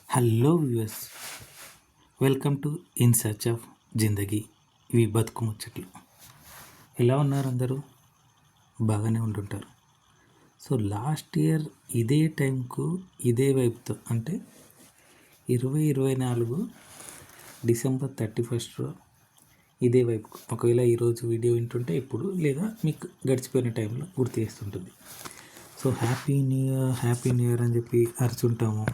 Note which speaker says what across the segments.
Speaker 1: Hello viewers, welcome to in search of జిందగీ. ఇవి బతుకు ముచ్చట్లు. ఎలా ఉన్నారు అందరూ? బాగానే ఉంటుంటారు. సో లాస్ట్ ఇయర్ ఇదే టైంకు ఇదే వైపుతో అంటే 2024 డిసెంబర్ 31 ఇదే వైపు, ఒకవేళ ఈరోజు వీడియో వింటుంటే ఇప్పుడు లేదా మీకు గడిచిపోయిన టైంలో గుర్తు చేస్తుంటుంది. సో హ్యాపీ న్యూ ఇయర్ అని చెప్పి అరుచుంటాము.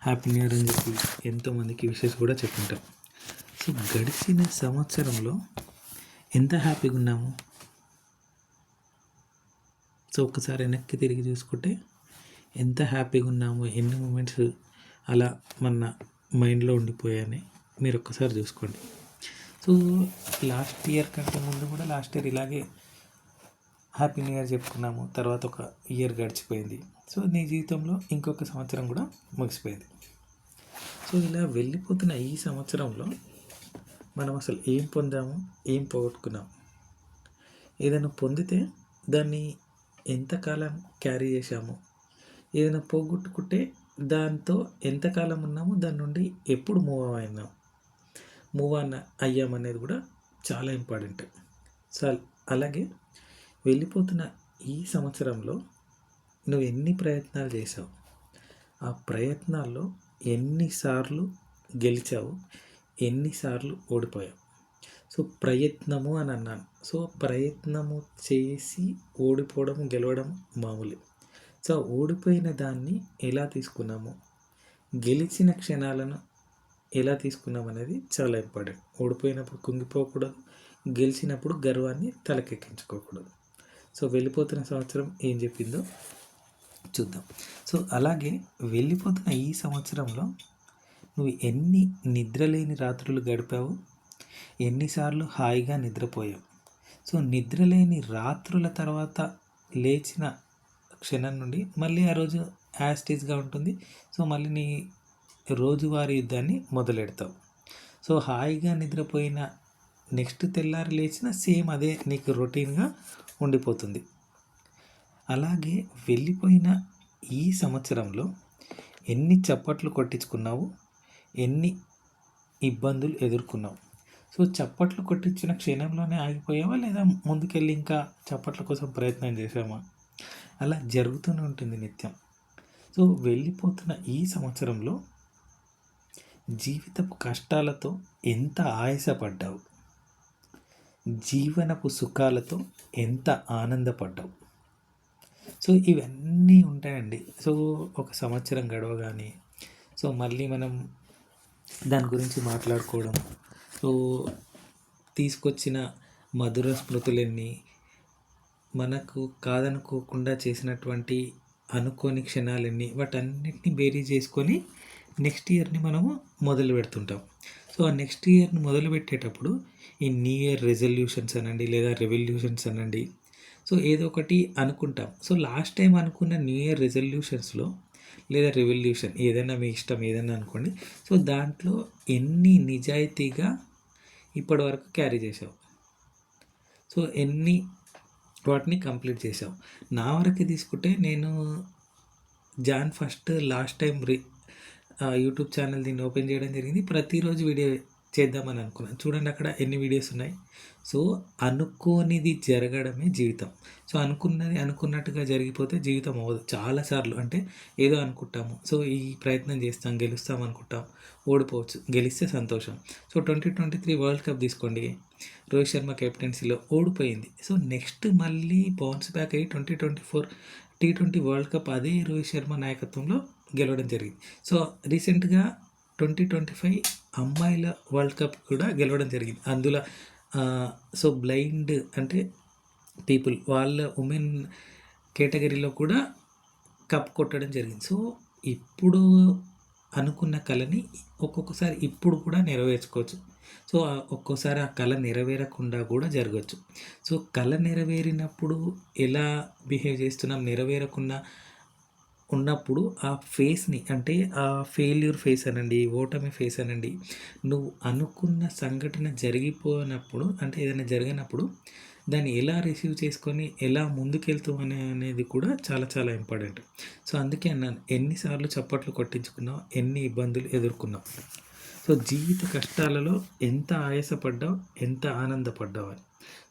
Speaker 1: హ్యాపీ న్యూ ఇయర్ అని చెప్పి ఎంతోమందికి విషెస్ కూడా చెప్పుకుంటాం. సో గడిచిన సంవత్సరంలో ఎంత హ్యాపీగా ఉన్నాము. సో ఒక్కసారి వెనక్కి తిరిగి చూసుకుంటే ఎంత హ్యాపీగా ఉన్నాము, ఎన్ని మూమెంట్స్ అలా మన మైండ్లో ఉండిపోయాయని మీరు ఒక్కసారి చూసుకోండి. సో లాస్ట్ ఇయర్ కంటే ముందు కూడా లాస్ట్ ఇయర్ ఇలాగే హ్యాపీ న్యూ ఇయర్ చెప్పుకున్నాము. తర్వాత ఒక ఇయర్ గడిచిపోయింది. సో నీ జీవితంలో ఇంకొక సంవత్సరం కూడా ముగిసిపోయింది. సో ఇలా వెళ్ళిపోతున్న ఈ సంవత్సరంలో మనం అసలు ఏం పొందాము, ఏం పోగొట్టుకున్నాము, ఏదైనా పొందితే దాన్ని ఎంతకాలం క్యారీ చేశాము, ఏదైనా పోగొట్టుకుంటే దాంతో ఎంతకాలం ఉన్నాము, దాని నుండి ఎప్పుడు మూవ్ ఆన్ అయ్యామనేది కూడా చాలా ఇంపార్టెంట్. సో అలాగే వెళ్ళిపోతున్న ఈ సంవత్సరంలో నువ్వు ఎన్ని ప్రయత్నాలు చేసావు, ఆ ప్రయత్నాల్లో ఎన్నిసార్లు గెలిచావు, ఎన్నిసార్లు ఓడిపోయావు. సో ప్రయత్నము అని అన్నాను. సో ప్రయత్నము చేసి ఓడిపోవడం గెలవడం మామూలే. సో ఓడిపోయిన దాన్ని ఎలా తీసుకున్నాము, గెలిచిన క్షణాలను ఎలా తీసుకున్నాం అనేది చాలా ఇంపార్టెంట్. ఓడిపోయినప్పుడు కుంగిపోకూడదు, గెలిచినప్పుడు గర్వాన్ని తలకెక్కించుకోకూడదు. సో వెళ్ళిపోతున్న సంవత్సరం ఏం చెప్పిందో చూద్దాం. సో అలాగే వెళ్ళిపోతున్న ఈ సంవత్సరంలో నువ్వు ఎన్ని నిద్రలేని రాత్రులు గడిపావు, ఎన్నిసార్లు హాయిగా నిద్రపోయావు. సో నిద్రలేని రాత్రుల తర్వాత లేచిన క్షణం నుండి మళ్ళీ ఆ రోజు యాస్టీస్గా ఉంటుంది. సో మళ్ళీ నీ రోజువారీ యుద్ధాన్ని మొదలెడతావు. సో హాయిగా నిద్రపోయిన నెక్స్ట్ తెల్లారి లేచిన సేమ్ అదే నీకు రొటీన్గా ఉండిపోతుంది. అలాగే వెళ్ళిపోయిన ఈ సంవత్సరంలో ఎన్ని చప్పట్లు కొట్టించుకున్నావు, ఎన్ని ఇబ్బందులు ఎదుర్కొన్నావు. సో చప్పట్లు కొట్టించిన క్షణంలోనే ఆగిపోయావా, లేదా ముందుకెళ్ళి ఇంకా చప్పట్ల కోసం ప్రయత్నం చేసామా? అలా జరుగుతూనే ఉంటుంది నిత్యం. సో వెళ్ళిపోతున్న ఈ సంవత్సరంలో జీవితపు కష్టాలతో ఎంత ఆయాసపడ్డావు, జీవనపు సుఖాలతో ఎంత ఆనందపడ్డావు. సో ఇవన్నీ ఉంటాయండి. సో ఒక సంవత్సరం గడవగానే సో మళ్ళీ మనం దాని గురించి మాట్లాడుకోవడం, సో తీసుకొచ్చిన మధుర స్మృతులన్నీ, మనకు కాదనుకోకుండా చేసినటువంటి అనుకోని క్షణాలన్నీ, వాటన్నిటిని బేరీ చేసుకొని నెక్స్ట్ ఇయర్ని మనము మొదలు పెడుతుంటాం. సో ఆ నెక్స్ట్ ఇయర్ని మొదలు పెట్టేటప్పుడు ఈ న్యూ ఇయర్ రెజల్యూషన్స్ అనండి, లేదా రెవల్యూషన్స్ అనండి, సో ఏదో ఒకటి అనుకుంటాం. సో లాస్ట్ టైం అనుకున్న న్యూ ఇయర్ రెజల్యూషన్స్లో లేదా రెవల్యూషన్ ఏదైనా మీ ఇష్టం ఏదైనా అనుకోండి, సో దాంట్లో ఎన్ని నిజాయితీగా ఇప్పటి వరకు క్యారీ చేసావు, సో ఎన్ని వాటిని కంప్లీట్ చేసావు. నా వరకు తీసుకుంటే నేను Jan 1 last time YouTube channel దీన్ని ఓపెన్ చేయడం జరిగింది. ప్రతిరోజు వీడియో చేద్దామని అనుకున్నాను. చూడండి అక్కడ ఎన్ని వీడియోస్ ఉన్నాయి. సో అనుకోనిది జరగడమే జీవితం. సో అనుకున్నది అనుకున్నట్టుగా జరిగిపోతే జీవితం అవ్వదు. చాలాసార్లు అంటే ఏదో అనుకుంటాము, సో ఈ ప్రయత్నం చేస్తాం, గెలుస్తాం అనుకుంటాం, ఓడిపోవచ్చు, గెలిస్తే సంతోషం. సో 2023 వరల్డ్ కప్ తీసుకోండి, రోహిత్ శర్మ కెప్టెన్సీలో ఓడిపోయింది. సో నెక్స్ట్ మళ్ళీ బౌన్స్ బ్యాక్ అయ్యి 2024 T20 వరల్డ్ కప్ అదే రోహిత్ శర్మ నాయకత్వంలో గెలవడం జరిగింది. సో రీసెంట్గా 2025 అమ్మాయిల వరల్డ్ కప్ కూడా గెలవడం జరిగింది. అందులో సో బ్లైండ్ అంటే పీపుల్ వాళ్ళ ఉమెన్ కేటగిరీలో కూడా కప్ కొట్టడం జరిగింది. సో ఇప్పుడు అనుకున్న కళని ఒక్కొక్కసారి ఇప్పుడు కూడా నెరవేర్చుకోవచ్చు. సో ఒక్కోసారి ఆ కళ నెరవేరకుండా కూడా జరగచ్చు. సో కళ నెరవేరినప్పుడు ఎలా బిహేవ్ చేస్తున్నాం, నెరవేరకుండా ఉన్నప్పుడు ఆ ఫేస్ని అంటే ఆ ఫెయిల్యూర్ ఫేస్ అనండి, ఓటమి ఫేస్ అనండి, నువ్వు అనుకున్న సంఘటన జరిగిపోయినప్పుడు అంటే ఏదైనా జరిగినప్పుడు దాన్ని ఎలా రిసీవ్ చేసుకొని ఎలా ముందుకెళ్తాం అనేది కూడా చాలా చాలా ఇంపార్టెంట్. సో అందుకే అన్నాను, ఎన్నిసార్లు చప్పట్లు కొట్టించుకున్నావు, ఎన్ని ఇబ్బందులు ఎదుర్కొన్నావు. సో జీవిత కష్టాలలో ఎంత ఆయాసపడ్డావు, ఎంత ఆనందపడ్డావు అని.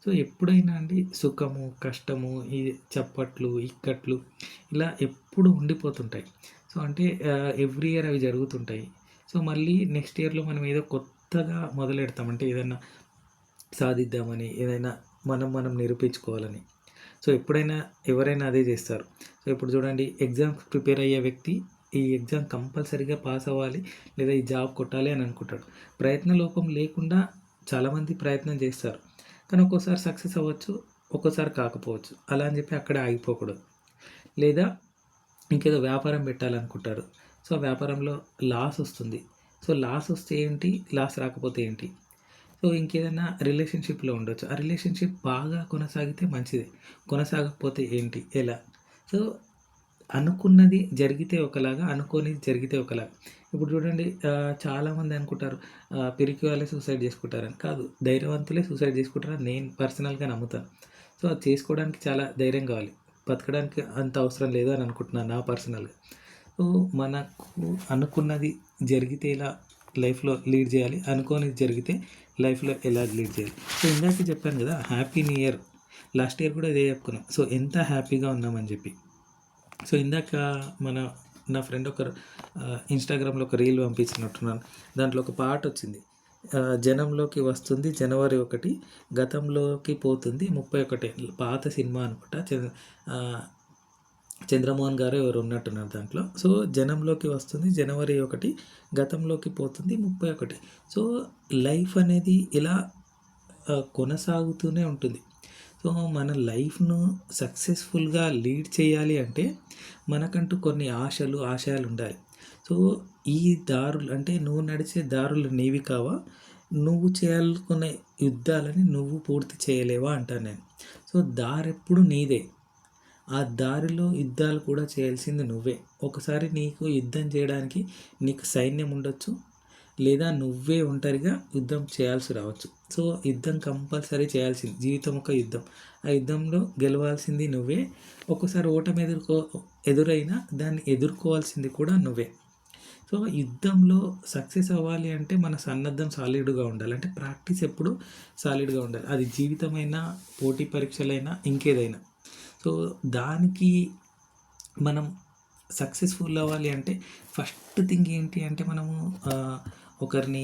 Speaker 1: సో ఎప్పుడైనా అండి సుఖము, కష్టము, ఈ చప్పట్లు, ఇక్కట్లు ఇలా ఎప్పుడు ఉండిపోతుంటాయి. సో అంటే ఎవ్రీ ఇయర్ అవి జరుగుతుంటాయి. సో మళ్ళీ నెక్స్ట్ ఇయర్‌లో మనం ఏదో కొత్తగా మొదలెడతాం. అంటే ఏదన్నా సాధిద్దామని, ఏదైనా మనం నిరూపించుకోవాలని. సో ఎప్పుడైనా ఎవరైనా అదే చేస్తారు. సో ఇప్పుడు చూడండి, ఎగ్జామ్‌కి ప్రిపేర్ అయ్యే వ్యక్తి ఈ ఎగ్జామ్ కంపల్సరీగా పాస్ అవ్వాలి, లేదా ఈ జాబ్ కొట్టాలి అని అనుకుంటాడు. ప్రయత్న లోపం లేకుండా చాలామంది ప్రయత్నం చేస్తారు. కానీ ఒక్కోసారి సక్సెస్ అవ్వచ్చు, ఒక్కోసారి కాకపోవచ్చు. అలా అని చెప్పి అక్కడే ఆగిపోకూడదు. లేదా ఇంకేదో వ్యాపారం పెట్టాలనుకుంటారు. సో ఆ వ్యాపారంలో లాస్ వస్తుంది. సో లాస్ వస్తే ఏంటి? లాస్ రాకపోతే ఏంటి? సో ఇంకేదైనా రిలేషన్‌షిప్‌లో ఉండొచ్చు. ఆ రిలేషన్‌షిప్ బాగా కొనసాగితే మంచిదే. కొనసాగకపోతే ఏంటి? ఎలా? సో అనుకున్నది జరిగితే ఒకలాగా, అనుకోనిది జరిగితే ఒకలాగా. ఇప్పుడు చూడండి, చాలామంది అనుకుంటారు పిరికి వాళ్ళే సూసైడ్ చేసుకుంటారని. కాదు, ధైర్యవంతులే సూసైడ్ చేసుకుంటారని నేను పర్సనల్‌గా నమ్ముతాను. సో అది చేసుకోవడానికి చాలా ధైర్యం కావాలి. బతకడానికి అంత అవసరం లేదు అని అనుకుంటున్నాను నా పర్సనల్‌గా. సో మనకు అనుకున్నది జరిగితే ఎలా లైఫ్‌లో లీడ్ చేయాలి, అనుకోనిది జరిగితే లైఫ్‌లో ఎలా లీడ్ చేయాలి. సో ఇందాకే చెప్పాను కదా, happy new year. Last year కూడా ఇదే చెప్పుకున్నాం. సో ఎంత హ్యాపీగా ఉన్నామని చెప్పి. సో ఇందాక మన నా ఫ్రెండ్ ఒకరు ఇన్స్టాగ్రామ్లో ఒక రీల్ పంపించినట్టున్నాను. దాంట్లో ఒక పాట వచ్చింది. జనంలోకి వస్తుంది జనవరి 1, గతంలోకి పోతుంది 31. పాత సినిమా అనుకుంటా. చంద్రమోహన్ గారు ఎవరు ఉన్నట్టున్నారు దాంట్లో. సో జనంలోకి వస్తుంది జనవరి 1, గతంలోకి పోతుంది 31. సో లైఫ్ అనేది ఇలా కొనసాగుతూనే ఉంటుంది. సో మన లైఫ్ను సక్సెస్ఫుల్గా లీడ్ చేయాలి అంటే మనకంటూ కొన్ని ఆశలు, ఆశయాలు ఉండాలి. సో ఈ దారులు అంటే నువ్వు నడిచే దారులు నీవి కావా? నువ్వు చేయాలనుకునే యుద్ధాలని నువ్వు పూర్తి చేయలేవా అంటాను నేను. సో దారెప్పుడు నీదే. ఆ దారిలో యుద్ధాలు కూడా చేయాల్సింది నువ్వే. ఒకసారి నీకు యుద్ధం చేయడానికి నీకు సైన్యం ఉండొచ్చు, లేదా నువ్వే ఒంటరిగా యుద్ధం చేయాల్సి రావచ్చు. సో యుద్ధం కంపల్సరీ చేయాల్సింది. జీవితం ఒక యుద్ధం. ఆ యుద్ధంలో గెలవాల్సింది నువ్వే. ఒక్కోసారి ఓటమి ఎదురైనా దాన్ని ఎదుర్కోవాల్సింది కూడా నువ్వే. సో యుద్ధంలో సక్సెస్ అవ్వాలి అంటే మన సన్నద్ధం సాలిడ్గా ఉండాలి. అంటే ప్రాక్టీస్ ఎప్పుడు సాలిడ్గా ఉండాలి. అది జీవితమైనా, పోటీ పరీక్షలైనా, ఇంకేదైనా. సో దానికి మనం సక్సెస్ఫుల్ అవ్వాలి అంటే ఫస్ట్ థింగ్ ఏంటి అంటే మనము ఒకరిని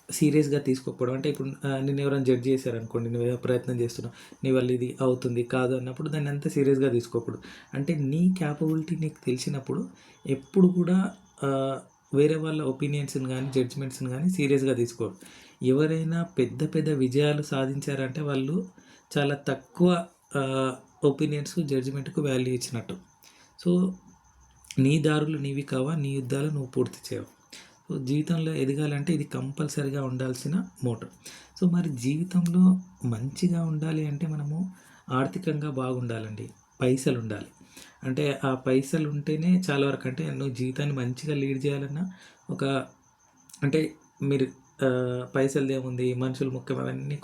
Speaker 1: సీరియస్గా తీసుకోకపోవడం. అంటే ఇప్పుడు నిన్ను ఎవరైనా జడ్జ్ చేశారనుకోండి, నువ్వు ఏదో ప్రయత్నం చేస్తున్నావు, నీ వల్ల ఇది అవుతుంది కాదు అన్నప్పుడు దాన్ని అంత సీరియస్గా తీసుకోకూడదు. అంటే నీ క్యాపబిలిటీ నీకు తెలిసినప్పుడు ఎప్పుడు కూడా వేరే వాళ్ళ ఒపీనియన్స్ని కానీ, జడ్జ్మెంట్స్ని కానీ సీరియస్గా తీసుకోరు. ఎవరైనా పెద్ద పెద్ద విజయాలు సాధించారంటే వాళ్ళు చాలా తక్కువ ఒపీనియన్స్, జడ్జిమెంట్కు వాల్యూ ఇచ్చినట్టు. సో నీ దారులు నీవి కావా, నీ యుద్ధాలు నువ్వు పూర్తి చేయవు. సో జీవితంలో ఎదగాలంటే ఇది కంపల్సరిగా ఉండాల్సిన మోటో. సో మరి జీవితంలో మంచిగా ఉండాలి అంటే మనము ఆర్థికంగా బాగుండాలండి. పైసలు ఉండాలి. అంటే ఆ పైసలు ఉంటేనే చాలా వరకు. అంటే నువ్వు జీవితాన్ని మంచిగా లీడ్ చేయాలన్నా ఒక అంటే మీరు పైసలదేముంది, మనుషులు ముఖ్యం, అవన్నీ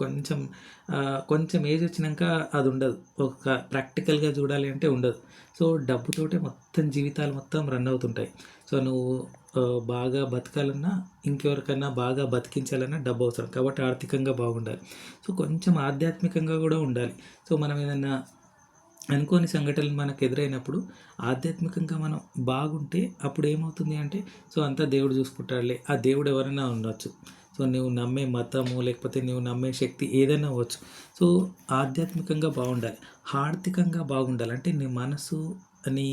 Speaker 1: కొంచెం ఏజ్ వచ్చినాక అది ఉండదు. ఒక ప్రాక్టికల్గా చూడాలి అంటే ఉండదు. సో డబ్బుతోటే మొత్తం జీవితాలు మొత్తం రన్ అవుతుంటాయి. సో నువ్వు బాగా బతకాలన్నా, ఇంకెవరికన్నా బాగా బతికించాలన్నా డబ్బు అవసరం. కాబట్టి ఆర్థికంగా బాగుండాలి. సో కొంచెం ఆధ్యాత్మికంగా కూడా ఉండాలి. సో మనం ఏదన్నా అనుకోని సంఘటనలు మనకు ఎదురైనప్పుడు ఆధ్యాత్మికంగా మనం బాగుంటే అప్పుడు ఏమవుతుంది అంటే, సో అంతా దేవుడు చూసుకుంటాడులే. ఆ దేవుడు ఎవరైనా ఉండొచ్చు. సో నువ్వు నమ్మే మతము, లేకపోతే నువ్వు నమ్మే శక్తి ఏదైనా అవ్వచ్చు. సో ఆధ్యాత్మికంగా బాగుండాలి, ఆర్థికంగా బాగుండాలి. అంటే నీ మనసు, నీ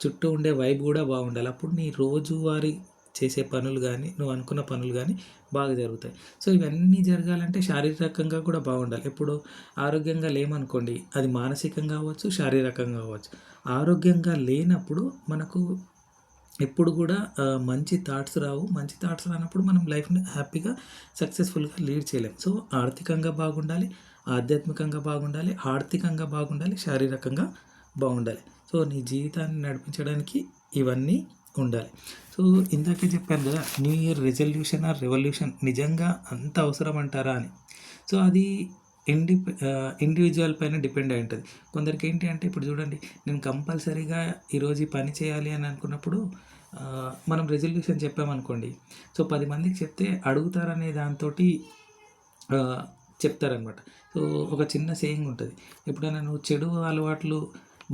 Speaker 1: చుట్టూ ఉండే వైబ్ కూడా బాగుండాలి. అప్పుడు నీ రోజువారీ చేసే పనులు కానీ, నువ్వు అనుకున్న పనులు కానీ బాగా జరుగుతాయి. సో ఇవన్నీ జరగాలంటే శారీరకంగా కూడా బాగుండాలి. ఇప్పుడు ఆరోగ్యంగా లేమనుకోండి, అది మానసికంగా అవ్వచ్చు, శారీరకంగా అవ్వచ్చు. ఆరోగ్యంగా లేనప్పుడు మనకు ఎప్పుడు కూడా మంచి థాట్స్ రావు. మంచి థాట్స్ రానప్పుడు మనం లైఫ్ని హ్యాపీగా, సక్సెస్ఫుల్గా లీడ్ చేయలేం. సో ఆర్థికంగా బాగుండాలి, ఆధ్యాత్మికంగా బాగుండాలి, ఆర్థికంగా బాగుండాలి, శారీరకంగా బాగుండాలి. సో నీ జీవితాన్ని నడిపించడానికి ఇవన్నీ ఉండాలి. సో ఇందాకే చెప్పాను కదా, new year resolution or revolution నిజంగా అంత అవసరం అంటారా అని. సో అది ఇండివిజువల్ పైన డిపెండ్ అయి ఉంటుంది. కొందరికి ఏంటి అంటే ఇప్పుడు చూడండి, నేను కంపల్సరీగా ఈరోజు ఈ పని చేయాలి అని అనుకున్నప్పుడు మనం రెజల్యూషన్ చెప్పామనుకోండి, సో 10 మందికి చెప్తే అడుగుతారనే దాంతోటి చెప్తారనమాట. సో ఒక చిన్న సేయింగ్ ఉంటుంది, ఎప్పుడైనా నువ్వు చెడు అలవాట్లు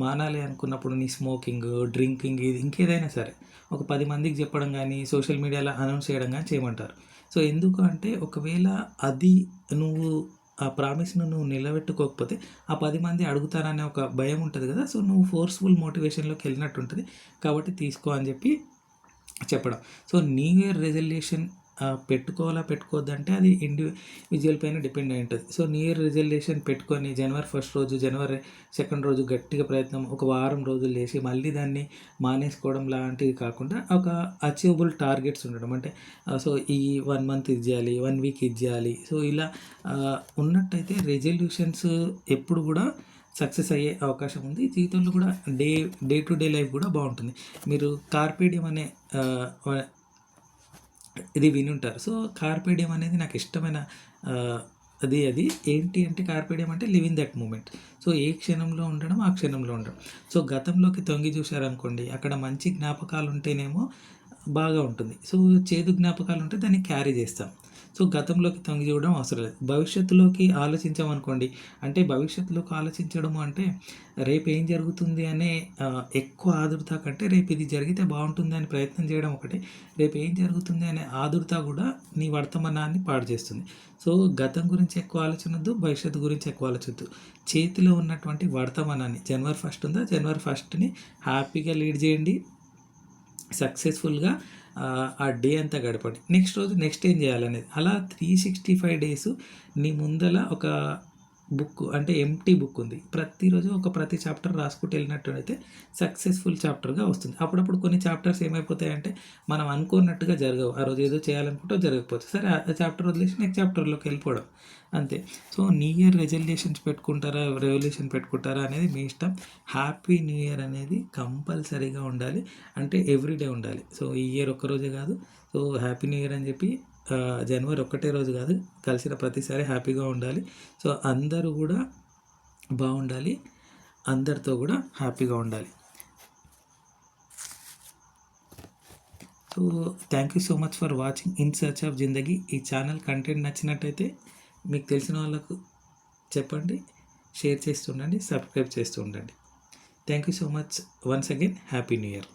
Speaker 1: మానాలి అనుకున్నప్పుడు నీ స్మోకింగ్, డ్రింకింగ్, ఇది ఇంకేదైనా సరే ఒక 10 మందికి చెప్పడం కానీ, సోషల్ మీడియాలో అనౌన్స్ చేయడం కానీ చేయమంటారు. సో ఎందుకు అంటే ఒకవేళ అది నువ్వు ఆ ప్రామిస్‌ను నువ్వు నిలబెట్టుకోకపోతే ఆ 10 మంది అడుగుతారనే ఒక భయం ఉంటది కదా! సో నువ్వు ఫోర్స్‌ఫుల్ మోటివేషన్‌లోకి వెళ్ళినట్టు ఉంటది. కాబట్టి తీసుకో అని చెప్పి చెప్పడం. సో న్యూ ఇయర్ రెజల్యూషన్ పెట్టుకోవాలా పెట్టుకోవద్దంటే అది ఇండివిజువల్ పైన డిపెండ్ అయి ఉంటది. సో న్యూ ఇయర్ రెజల్యూషన్ పెట్టుకొని జనవరి 1 రోజు, జనవరి 2 రోజు గట్టిగా ప్రయత్నం ఒక వారం రోజులు చేసి మళ్ళీ దాన్ని మానేసుకోవడం లాంటివి కాకుండా ఒక అచీవబుల్ టార్గెట్స్ ఉండడం. అంటే సో ఈ 1 మంత్ ఇది చేయాలి, 1 వీక్ ఇది చేయాలి. సో ఇలా ఉన్నట్టయితే రెజల్యూషన్స్ ఎప్పుడు కూడా సక్సెస్ అయ్యే అవకాశం ఉంది. జీవితంలో కూడా డే టు డే లైఫ్ కూడా బాగుంటుంది. మీరు కార్పే డియం అనే ఇది వినుంటారు. సో కార్పే డియం అనేది నాకు ఇష్టమైన అది ఏంటి అంటే కార్పే డియం అంటే live in that moment. So ఏ క్షణంలో ఉండడం ఆ క్షణంలో ఉండడం. సో గతంలోకి తొంగి చూశారనుకోండి, అక్కడ మంచి జ్ఞాపకాలు ఉంటేనేమో బాగా ఉంటుంది. సో చేదు జ్ఞాపకాలు ఉంటే దాన్ని క్యారీ చేస్తాం. సో గతంలోకి తొంగి చూడడం అవసరం లేదు. భవిష్యత్తులోకి ఆలోచించామనుకోండి, అంటే భవిష్యత్తులోకి ఆలోచించడము అంటే రేపు ఏం జరుగుతుంది అనే ఎక్కువ ఆదుర్త కంటే రేపు ఇది జరిగితే బాగుంటుంది అని ప్రయత్నం చేయడం ఒకటి, రేపు ఏం జరుగుతుంది అనే ఆదుర్త కూడా నీ వర్తమానాన్ని పాడు చేస్తుంది. సో గతం గురించి ఎక్కువ ఆలోచనొద్దు, భవిష్యత్తు గురించి ఎక్కువ ఆలోచొద్దు. చేతిలో ఉన్నటువంటి వర్తమానాన్ని జనవరి 1 ఉందా, జనవరి 1ని హ్యాపీగా లీడ్ చేయండి. సక్సెస్ఫుల్గా ఆ డే అంతా గడపండి. నెక్స్ట్ రోజు నెక్స్ట్ ఏం చేయాలనేది అలా 365 డేస్ నీ ముందల ఒక బుక్ అంటే ఎంప్టీ బుక్ ఉంది. ప్రతిరోజు ప్రతి చాప్టర్ రాసుకుంటూ వెళ్ళినట్టయితే సక్సెస్ఫుల్ చాప్టర్గా వస్తుంది. అప్పుడప్పుడు కొన్ని చాప్టర్స్ ఏమైపోతాయంటే మనం అనుకున్నట్టుగా జరగవు. ఆ రోజు ఏదో చేయాలనుకుంటే జరగకపోవచ్చు. సరే ఆ చాప్టర్ వదిలేసి నెక్స్ట్ చాప్టర్లోకి వెళ్ళిపోవడం అంతే. సో న్యూ ఇయర్ రెజల్యూషన్స్ పెట్టుకుంటారా, రెవల్యూషన్ పెట్టుకుంటారా అనేది మీ ఇష్టం. హ్యాపీ న్యూ ఇయర్ అనేది కంపల్సరీగా ఉండాలి. అంటే ఎవ్రీడే ఉండాలి. సో ఈ ఇయర్ ఒక్కరోజే కాదు. సో హ్యాపీ న్యూ ఇయర్ అని చెప్పి జనవరి ఒక్కటే రోజు కాదు, కలిసిన ప్రతిసారి హ్యాపీగా ఉండాలి. సో అందరూ కూడా బాగుండాలి, అందరితో కూడా హ్యాపీగా ఉండాలి. So thank you so much for watching in search of జిందగీ. ఈ ఛానల్ కంటెంట్ నచ్చినట్టయితే మీకు తెలిసిన వాళ్ళకు చెప్పండి, షేర్ చేస్తూ ఉండండి, సబ్స్క్రైబ్ చేస్తూ ఉండండి. Thank you so much once again. Happy new year.